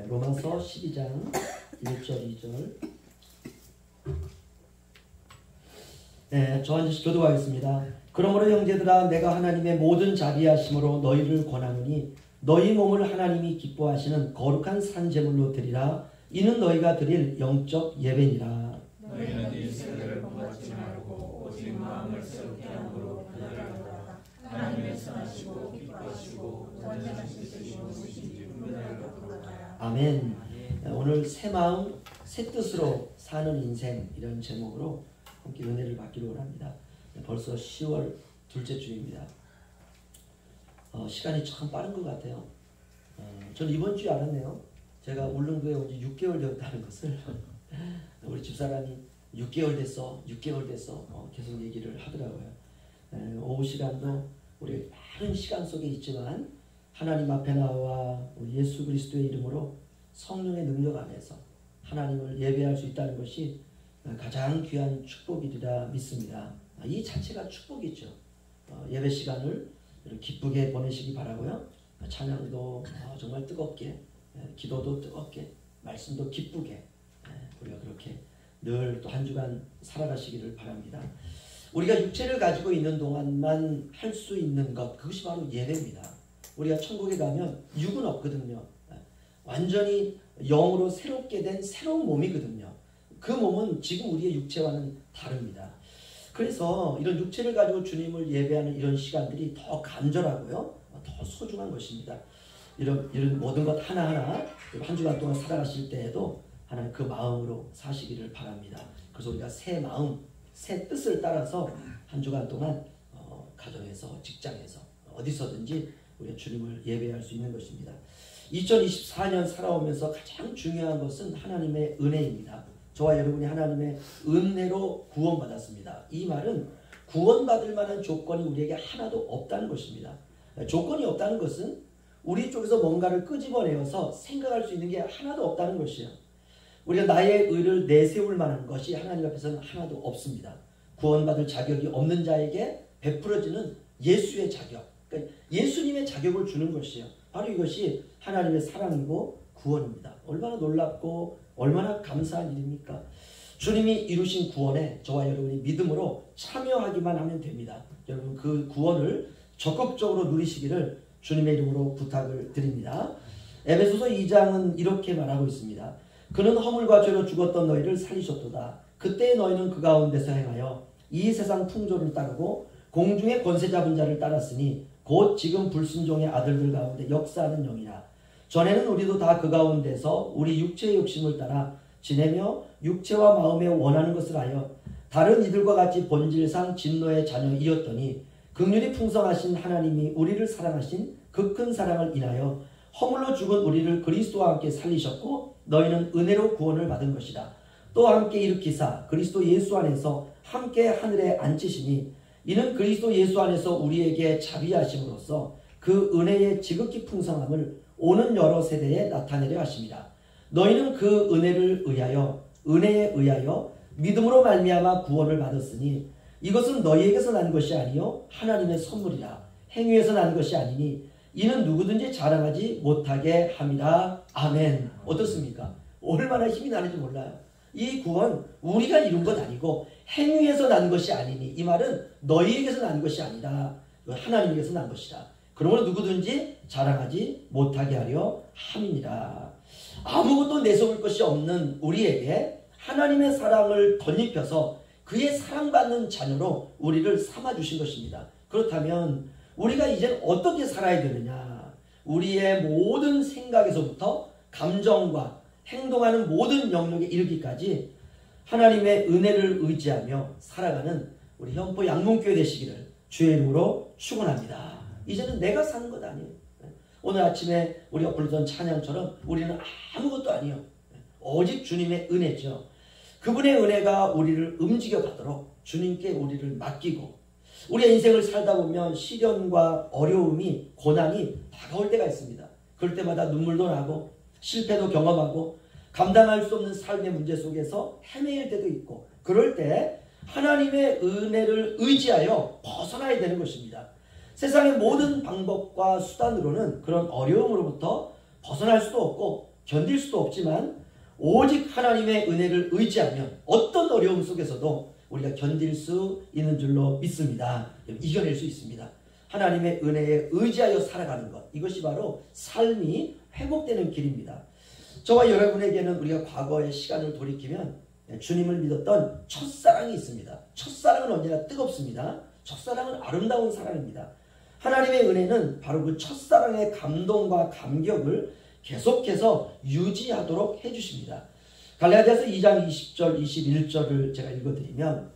로마서 12장 1절 2절. 저 한 절씩 교독하겠습니다. 그러므로 형제들아 내가 하나님의 모든 자비하심으로 너희를 권하노니 너희 몸을 하나님이 기뻐하시는 거룩한 산제물로 드리라. 이는 너희가 드릴 영적 예배니라. 너희는 이 세대를 본받지 말고 오직 마음을 새롭게 함으로 변화하라. 하나님의 선하시고 기뻐하시고 온전하신 뜻이 무엇인지 분별하게 하라. 아멘. 오늘 새 마음 새 뜻으로 사는 인생 이런 제목으로 함께 은혜를 받기로 원합니다. 벌써 10월 둘째 주입니다. 시간이 참 빠른 것 같아요. 저는 이번 주에 알았네요. 제가 울릉도에 온 지 6개월 되었다는 것을. 우리 집사람이 6개월 됐어 계속 얘기를 하더라고요. 오후 시간도 우리 많은 시간 속에 있지만 하나님 앞에 나와 우리 예수 그리스도의 이름으로 성령의 능력 안에서 하나님을 예배할 수 있다는 것이 가장 귀한 축복이리라 믿습니다. 이 자체가 축복이죠. 예배 시간을 기쁘게 보내시기 바라고요. 찬양도 정말 뜨겁게, 기도도 뜨겁게, 말씀도 기쁘게 우리가 그렇게 늘 또 한 주간 살아가시기를 바랍니다. 우리가 육체를 가지고 있는 동안만 할 수 있는 것, 그것이 바로 예배입니다. 우리가 천국에 가면 육은 없거든요. 완전히 영으로 새롭게 된 새로운 몸이거든요. 그 몸은 지금 우리의 육체와는 다릅니다. 그래서 이런 육체를 가지고 주님을 예배하는 이런 시간들이 더 간절하고요, 더 소중한 것입니다. 이런 모든 것 하나하나 한 주간 동안 살아가실 때에도 하나님 그 마음으로 사시기를 바랍니다. 그래서 우리가 새 마음, 새 뜻을 따라서 한 주간 동안 가정에서, 직장에서, 어디서든지 우리가 주님을 예배할 수 있는 것입니다. 2024년 살아오면서 가장 중요한 것은 하나님의 은혜입니다. 저와 여러분이 하나님의 은혜로 구원받았습니다. 이 말은 구원받을 만한 조건이 우리에게 하나도 없다는 것입니다. 조건이 없다는 것은 우리 쪽에서 뭔가를 끄집어내어서 생각할 수 있는 게 하나도 없다는 것이에요. 우리가 나의 의를 내세울 만한 것이 하나님 앞에서는 하나도 없습니다. 구원받을 자격이 없는 자에게 베풀어지는 예수의 자격, 그러니까 예수님의 자격을 주는 것이에요. 바로 이것이 하나님의 사랑이고 구원입니다. 얼마나 놀랍고 얼마나 감사한 일입니까? 주님이 이루신 구원에 저와 여러분이 믿음으로 참여하기만 하면 됩니다. 여러분 그 구원을 적극적으로 누리시기를 주님의 이름으로 부탁을 드립니다. 에베소서 2장은 이렇게 말하고 있습니다. 그는 허물과 죄로 죽었던 너희를 살리셨도다. 그때 너희는 그 가운데서 행하여 이 세상 풍조를 따르고 공중의 권세 잡은 자를 따랐으니 곧 지금 불순종의 아들들 가운데 역사하는 영이라. 전에는 우리도 다 그 가운데서 우리 육체의 욕심을 따라 지내며 육체와 마음에 원하는 것을 하여 다른 이들과 같이 본질상 진노의 자녀이었더니 긍휼이 풍성하신 하나님이 우리를 사랑하신 그 큰 사랑을 인하여 허물로 죽은 우리를 그리스도와 함께 살리셨고 너희는 은혜로 구원을 받은 것이다. 또 함께 일으키사 그리스도 예수 안에서 함께 하늘에 앉히시니 이는 그리스도 예수 안에서 우리에게 자비하심으로써 그 은혜의 지극히 풍성함을 오는 여러 세대에 나타내려 하십니다. 너희는 그 은혜에 의하여 믿음으로 말미암아 구원을 받았으니 이것은 너희에게서 난 것이 아니요 하나님의 선물이라. 행위에서 난 것이 아니니 이는 누구든지 자랑하지 못하게 함이라. 아멘. 어떻습니까? 얼마나 힘이 나는지 몰라요. 이 구원 우리가 이룬 것 아니고 행위에서 난 것이 아니니, 이 말은 너희에게서 난 것이 아니다. 하나님에게서 난 것이다. 그러므로 누구든지 자랑하지 못하게 하려 함이니라. 아무것도 내세울 것이 없는 우리에게 하나님의 사랑을 덧입혀서 그의 사랑받는 자녀로 우리를 삼아주신 것입니다. 그렇다면 우리가 이제 어떻게 살아야 되느냐? 우리의 모든 생각에서부터 감정과 행동하는 모든 영역에 이르기까지 하나님의 은혜를 의지하며 살아가는 우리 현포 양문교회 되시기를 주의 이름으로 축원합니다. 이제는 내가 사는 것 아니에요. 오늘 아침에 우리가 부르던 찬양처럼 우리는 아무것도 아니에요. 오직 주님의 은혜죠. 그분의 은혜가 우리를 움직여 가도록 주님께 우리를 맡기고, 우리의 인생을 살다 보면 시련과 어려움이, 고난이 다가올 때가 있습니다. 그럴 때마다 눈물도 나고 실패도 경험하고 감당할 수 없는 삶의 문제 속에서 헤매일 때도 있고, 그럴 때 하나님의 은혜를 의지하여 벗어나야 되는 것입니다. 세상의 모든 방법과 수단으로는 그런 어려움으로부터 벗어날 수도 없고 견딜 수도 없지만 오직 하나님의 은혜를 의지하면 어떤 어려움 속에서도 우리가 견딜 수 있는 줄로 믿습니다. 이겨낼 수 있습니다. 하나님의 은혜에 의지하여 살아가는 것, 이것이 바로 삶이 회복되는 길입니다. 저와 여러분에게는 우리가 과거의 시간을 돌이키면 주님을 믿었던 첫사랑이 있습니다. 첫사랑은 언제나 뜨겁습니다. 첫사랑은 아름다운 사랑입니다. 하나님의 은혜는 바로 그 첫사랑의 감동과 감격을 계속해서 유지하도록 해주십니다. 갈라디아서 2장 20절 21절을 제가 읽어드리면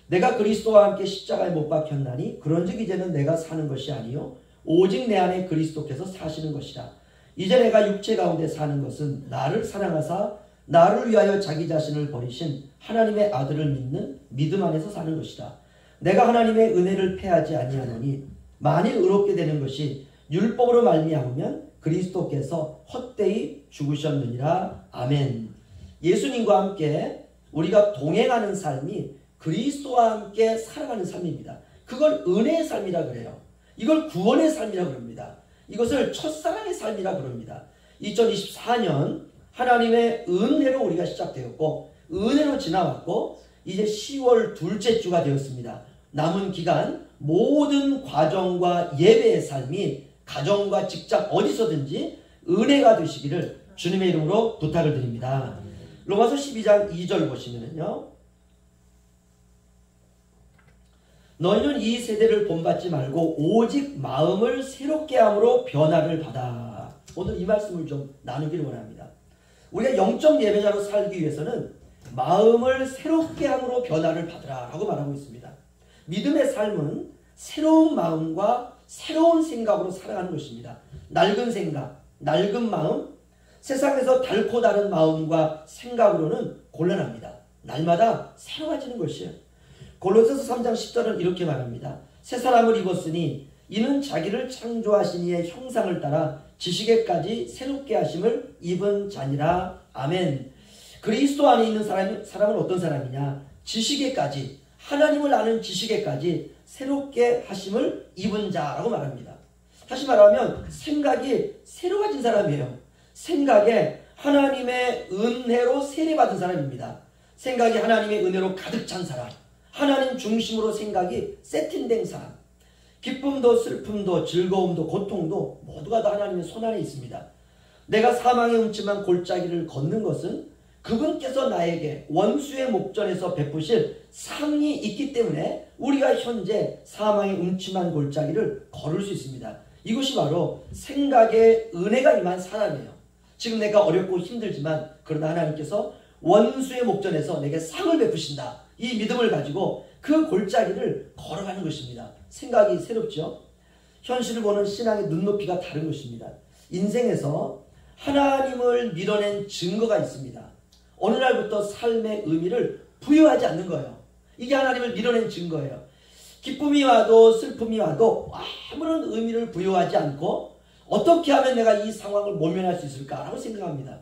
내가 그리스도와 함께 십자가에 못 박혔나니 그런즉 이제는 내가 사는 것이 아니요 오직 내 안에 그리스도께서 사시는 것이라. 이제 내가 육체 가운데 사는 것은 나를 사랑하사 나를 위하여 자기 자신을 버리신 하나님의 아들을 믿는 믿음 안에서 사는 것이다. 내가 하나님의 은혜를 패하지 아니하노니 만일 의롭게 되는 것이 율법으로 말미암으면 그리스도께서 헛되이 죽으셨느니라. 아멘. 예수님과 함께 우리가 동행하는 삶이 그리스도와 함께 살아가는 삶입니다. 그걸 은혜의 삶이라 그래요. 이걸 구원의 삶이라 그럽니다. 이것을 첫사랑의 삶이라 그럽니다. 2024년 하나님의 은혜로 우리가 시작되었고 은혜로 지나왔고 이제 10월 둘째 주가 되었습니다. 남은 기간 모든 과정과 예배의 삶이 가정과 직장 어디서든지 은혜가 되시기를 주님의 이름으로 부탁을 드립니다. 로마서 12장 2절 보시면요. 너희는 이 세대를 본받지 말고 오직 마음을 새롭게 함으로 변화를 받아. 오늘 이 말씀을 좀 나누기를 원합니다. 우리가 영적 예배자로 살기 위해서는 마음을 새롭게 함으로 변화를 받으라 라고 말하고 있습니다. 믿음의 삶은 새로운 마음과 새로운 생각으로 살아가는 것입니다. 낡은 생각, 낡은 마음, 세상에서 닳고 다른 마음과 생각으로는 곤란합니다. 날마다 새로워지는 것이에요. 골로새서 3장 10절은 이렇게 말합니다. 새 사람을 입었으니 이는 자기를 창조하신 이의 형상을 따라 지식에까지 새롭게 하심을 입은 자니라. 아멘. 그리스도 안에 있는 사람은 어떤 사람이냐? 지식에까지, 하나님을 아는 지식에까지 새롭게 하심을 입은 자라고 말합니다. 다시 말하면 생각이 새로워진 사람이에요. 생각에 하나님의 은혜로 세례받은 사람입니다. 생각이 하나님의 은혜로 가득 찬 사람, 하나님 중심으로 생각이 세팅된 사람, 기쁨도 슬픔도 즐거움도 고통도 모두가 다 하나님의 손안에 있습니다. 내가 사망의 음침한 골짜기를 걷는 것은 그분께서 나에게 원수의 목전에서 베푸실 상이 있기 때문에 우리가 현재 사망의 음침한 골짜기를 걸을 수 있습니다. 이것이 바로 생각의 은혜가 임한 사람이에요. 지금 내가 어렵고 힘들지만 그러나 하나님께서 원수의 목전에서 내게 상을 베푸신다. 이 믿음을 가지고 그 골짜기를 걸어가는 것입니다. 생각이 새롭죠. 현실을 보는 신앙의 눈높이가 다른 것입니다. 인생에서 하나님을 밀어낸 증거가 있습니다. 어느 날부터 삶의 의미를 부여하지 않는 거예요. 이게 하나님을 밀어낸 증거예요. 기쁨이 와도 슬픔이 와도 아무런 의미를 부여하지 않고 어떻게 하면 내가 이 상황을 모면할 수 있을까라고 생각합니다.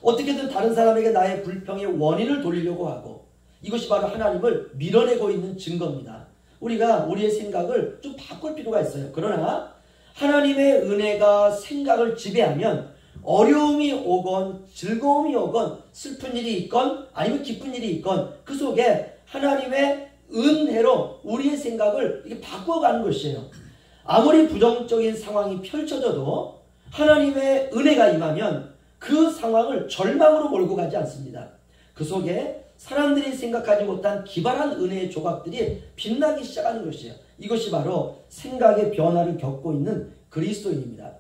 어떻게든 다른 사람에게 나의 불평의 원인을 돌리려고 하고 이것이 바로 하나님을 밀어내고 있는 증거입니다. 우리가 우리의 생각을 좀 바꿀 필요가 있어요. 그러나 하나님의 은혜가 생각을 지배하면 어려움이 오건 즐거움이 오건 슬픈 일이 있건 아니면 기쁜 일이 있건 그 속에 하나님의 은혜로 우리의 생각을 이렇게 바꿔가는 것이에요. 아무리 부정적인 상황이 펼쳐져도 하나님의 은혜가 임하면 그 상황을 절망으로 몰고 가지 않습니다. 그 속에 사람들이 생각하지 못한 기발한 은혜의 조각들이 빛나기 시작하는 것이에요. 이것이 바로 생각의 변화를 겪고 있는 그리스도인입니다.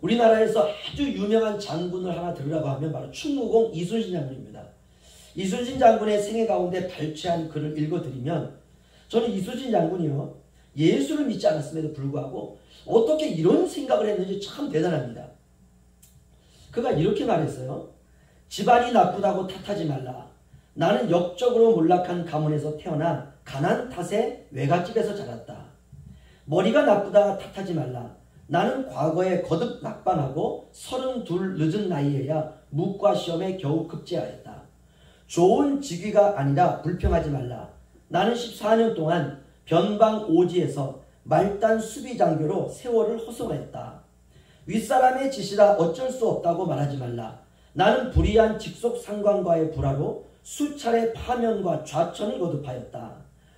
우리나라에서 아주 유명한 장군을 하나 들으라고 하면 바로 충무공 이순신 장군입니다. 이순신 장군의 생애 가운데 발췌한 글을 읽어드리면 저는 이순신 장군이요 예수를 믿지 않았음에도 불구하고 어떻게 이런 생각을 했는지 참 대단합니다. 그가 이렇게 말했어요. 집안이 나쁘다고 탓하지 말라. 나는 역적으로 몰락한 가문에서 태어나 가난 탓에 외갓집에서 자랐다. 머리가 나쁘다 탓하지 말라. 나는 과거에 거듭 낙방하고 32 늦은 나이에야 묵과 시험에 겨우 급제하였다. 좋은 직위가 아니라 불평하지 말라. 나는 14년 동안 변방 오지에서 말단 수비장교로 세월을 허송하였다. 윗사람의 짓이라 어쩔 수 없다고 말하지 말라. 나는 불의한 직속 상관과의 불화로 수차례 파면과 좌천을 거듭하였다.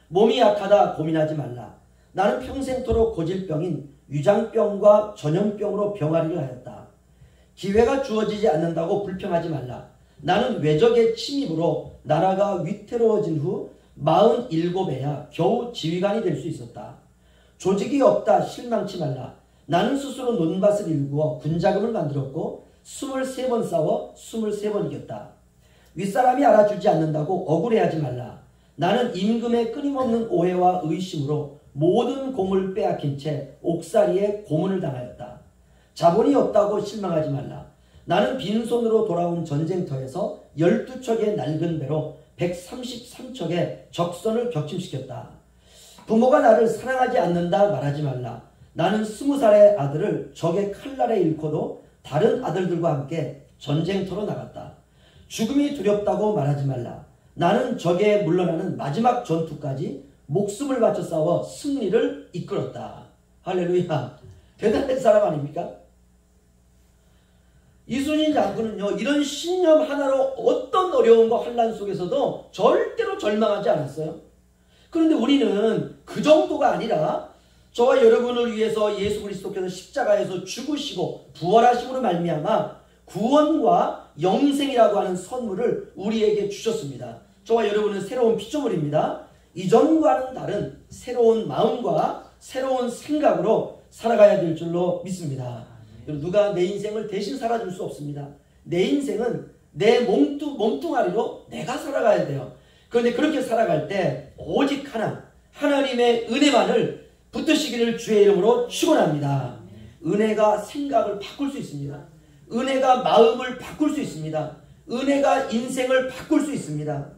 몸이 약하다 고민하지 말라. 나는 평생토록 고질병인 위장병과 전염병으로 병아리를 하였다. 기회가 주어지지 않는다고 불평하지 말라. 나는 외적의 침입으로 나라가 위태로워진 후 47에야 겨우 지휘관이 될 수 있었다. 조직이 없다 실망치 말라. 나는 스스로 논밭을 일구어 군자금을 만들었고 23번 싸워 23번 이겼다. 윗사람이 알아주지 않는다고 억울해하지 말라. 나는 임금의 끊임없는 오해와 의심으로 모든 공을 빼앗긴 채 옥살이에 고문을 당하였다. 자본이 없다고 실망하지 말라. 나는 빈손으로 돌아온 전쟁터에서 12척의 낡은 배로 133척의 적선을 격침시켰다. 부모가 나를 사랑하지 않는다 말하지 말라. 나는 20살의 아들을 적의 칼날에 잃고도 다른 아들들과 함께 전쟁터로 나갔다. 죽음이 두렵다고 말하지 말라. 나는 적에 물러나는 마지막 전투까지 목숨을 바쳐 싸워 승리를 이끌었다. 할렐루야. 대단한 사람 아닙니까? 이순신 장군은요, 이런 신념 하나로 어떤 어려움과 환난 속에서도 절대로 절망하지 않았어요. 그런데 우리는 그 정도가 아니라 저와 여러분을 위해서 예수 그리스도께서 십자가에서 죽으시고 부활하심으로 말미암아 구원과 영생이라고 하는 선물을 우리에게 주셨습니다. 저와 여러분은 새로운 피조물입니다. 이전과는 다른 새로운 마음과 새로운 생각으로 살아가야 될 줄로 믿습니다. 누가 내 인생을 대신 살아줄 수 없습니다. 내 인생은 내 몸뚱아리로 내가 살아가야 돼요. 그런데 그렇게 살아갈 때 오직 하나님의 은혜만을 붙드시기를 주의 이름으로 축원합니다. 은혜가 생각을 바꿀 수 있습니다. 은혜가 마음을 바꿀 수 있습니다. 은혜가 인생을 바꿀 수 있습니다.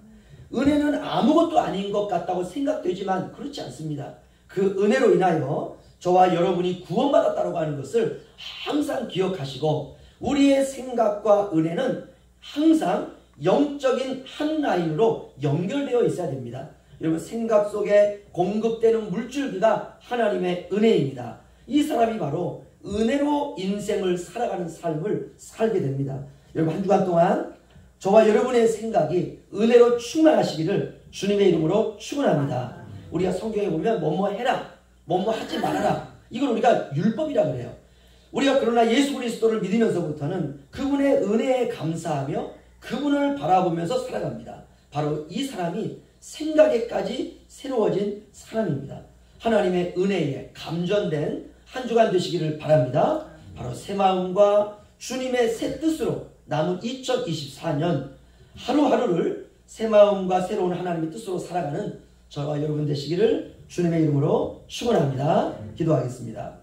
은혜는 아무것도 아닌 것 같다고 생각되지만 그렇지 않습니다. 그 은혜로 인하여 저와 여러분이 구원받았다고 하는 것을 항상 기억하시고 우리의 생각과 은혜는 항상 영적인 한 라인으로 연결되어 있어야 됩니다. 여러분 생각 속에 공급되는 물줄기가 하나님의 은혜입니다. 이 사람이 바로 은혜로 인생을 살아가는 삶을 살게 됩니다. 여러분 한 주간 동안 저와 여러분의 생각이 은혜로 충만하시기를 주님의 이름으로 축원합니다. 우리가 성경에 보면 뭐뭐 해라, 뭐뭐 하지 말아라. 이걸 우리가 율법이라 그래요. 우리가 그러나 예수 그리스도를 믿으면서부터는 그분의 은혜에 감사하며 그분을 바라보면서 살아갑니다. 바로 이 사람이 생각에까지 새로워진 사람입니다. 하나님의 은혜에 감전된 한 주간 되시기를 바랍니다. 바로 새 마음과 주님의 새 뜻으로 남은 2024년 하루하루를 새 마음과 새로운 하나님의 뜻으로 살아가는 저와 여러분 되시기를 주님의 이름으로 축원합니다. 기도하겠습니다.